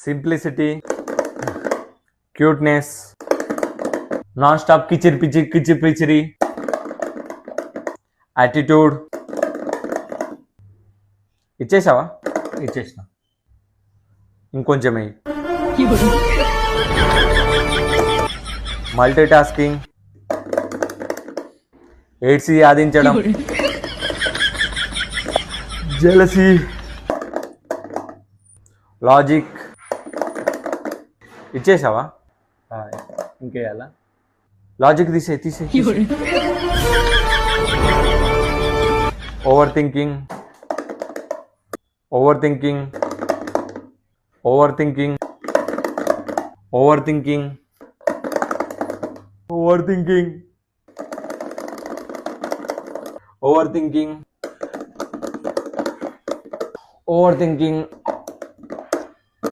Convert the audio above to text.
Simplicity, cuteness, non stop కిచిరి పిచిరి కిచిరి పిచిరి, యాటిట్యూడ్. ఇచ్చేసావా? ఇచ్చేసిన. ఇంకొంచెం మల్టీ టాస్కింగ్, ఎయిడ్స్ యాదించడం, జెలసీ, లాజిక్. ఇచ్చేసావా? ఇంకేయాలా? లాజిక్ తీసే. Overthinking, overthinking, overthinking, overthinking, overthinking, overthinking, over thinking,